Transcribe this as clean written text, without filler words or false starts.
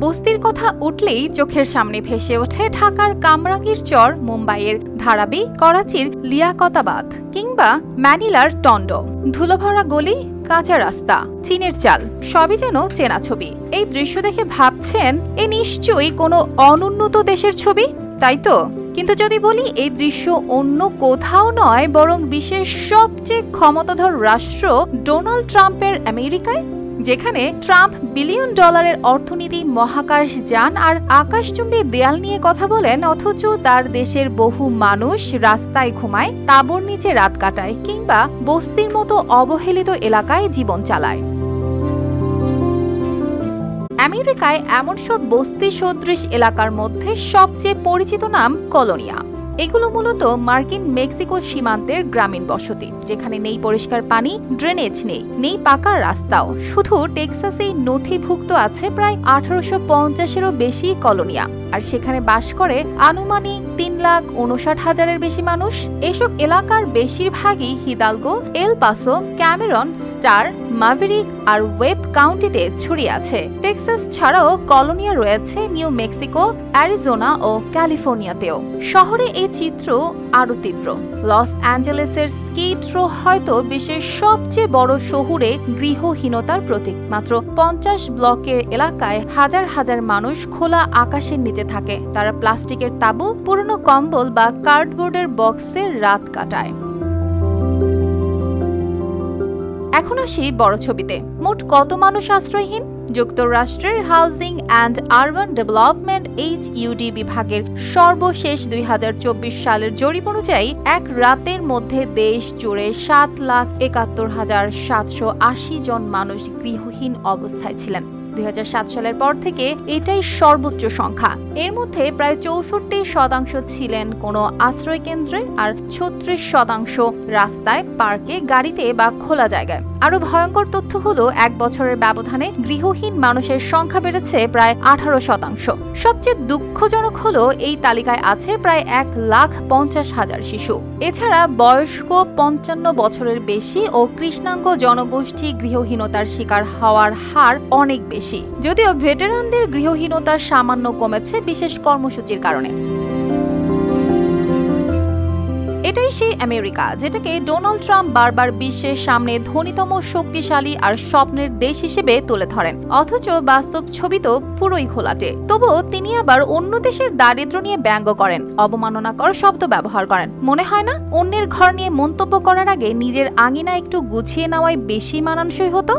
বস্তির কথা উঠলেই চোখের সামনে ভেসে ওঠে ঢাকার কামরাঙ্গীর চর, মুম্বাইয়ের ধারাবি, করাচির লিয়াকতাবাদ কিংবা ম্যানিলার টন্ড। ধুলোভরা গলি, কাঁচা রাস্তা, চীনের চাল, সবই যেন চেনা ছবি। এই দৃশ্য দেখে ভাবছেন এ নিশ্চয়ই কোনো অনুন্নত দেশের ছবি, তাই তো? কিন্তু যদি বলি এই দৃশ্য অন্য কোথাও নয় বরং বিশ্বের সবচেয়ে ক্ষমতাধর রাষ্ট্র ডোনাল্ড ট্রাম্পের আমেরিকায়, যেখানে ট্রাম্প বিলিয়ন ডলারের অর্থনীতি, মহাকাশ যান আর আকাশচুম্বী দেয়াল নিয়ে কথা বলেন, অথচ তার দেশের বহু মানুষ রাস্তায় ঘুমায়, তাঁবুর নিচে রাত কাটায় কিংবা বস্তির মতো অবহেলিত এলাকায় জীবন চালায়। আমেরিকায় এমন সব বস্তি সদৃশ এলাকার মধ্যে সবচেয়ে পরিচিত নাম কলোনিয়া। এগুলো মূলত মার্কিন মেক্সিকো সীমান্তের গ্রামীণ বসতি, যেখানে নেই পরিষ্কার পানি, ড্রেনেজ নেই পাকা রাস্তাও। শুধু টেক্সাসেই নথিভুক্ত আছে প্রায় 1850-এরও বেশি কলোনিয়া, আর সেখানে বাস করে আনুমানিক 3,59,000-এর বেশি মানুষ। এসব এলাকার বেশিরভাগই Hidalgo, El Paso, Cameron, Starr, Maverick আর ওয়েব কাউন্টিতে ছড়িয়ে আছে। টেক্সাস ছাড়াও কলোনিয়া রয়েছে নিউ মেক্সিকো, অ্যারিজোনা ও ক্যালিফোর্নিয়াতেও। শহরে এই চিত্র আরও তীব্র। লস অ্যাঞ্জেলেসের স্কিড রো হয়তো বিশ্বের সবচেয়ে বড় শহুরে গৃহহীনতার প্রতীক। মাত্র 50 ব্লকের এলাকায় হাজার হাজার মানুষ খোলা আকাশের নিচে থাকে। তারা প্লাস্টিকের তাঁবু, পুরনো কম্বল বা কার্ডবোর্ডের বক্সে রাত কাটায়। এখন আসি বড় ছবিতে। মোট কত মানুষ আশ্রয়হীন? যুক্তরাষ্ট্রের housing and urban development HUD বিভাগের সর্বশেষ 2024 সালের জরিপ অনুযায়ী এক রাতের মধ্যে দেশ জুড়ে 7,71,780 জন মানুষ গৃহহীন অবস্থায় ছিলেন। 2007 সালের পর থেকে এটাই সর্বোচ্চ সংখ্যা। এর মধ্যে প্রায় 64% ছিলেন কোনো আশ্রয় কেন্দ্রে আর 36% রাস্তায়, পার্কে, গাড়িতে বা খোলা জায়গায়। আরো ভয়ঙ্কর তথ্য হলো 1 বছরের ব্যবধানে গৃহহীন মানুষের সংখ্যা বেড়েছে প্রায় 18%। সবচেয়ে দুঃখজনক হলো এই তালিকায় আছে প্রায় 1,50,000 শিশু। এছাড়া বয়স্ক, 55 বছরের বেশি ও কৃষ্ণাঙ্গ জনগোষ্ঠী গৃহহীনতার শিকার হওয়ার হার অনেক বেশি, যদিও ভেটেরানদের গৃহহীনতা সামান্য কমেছে বিশেষ কর্মসূচির কারণে। এটাই সেই আমেরিকা যেটাকে ডোনাল্ড ট্রাম্প বারবার বিশ্বের সামনে ধনীতম, শক্তিশালী আর স্বপ্নের দেশ হিসেবে তুলে ধরেন, অথচ বাস্তব ছবি তো পুরোই ঘোলাটে। তবুও তিনি আবার অন্য দেশের দারিদ্র্য নিয়ে ব্যঙ্গ করেন, অবমাননাকর শব্দ ব্যবহার করেন। মনে হয় না অন্যের ঘর নিয়ে মন্তব্য করার আগে নিজের আঙিনা একটু গুছিয়ে নেওয়াই বেশি মানানসই হতো?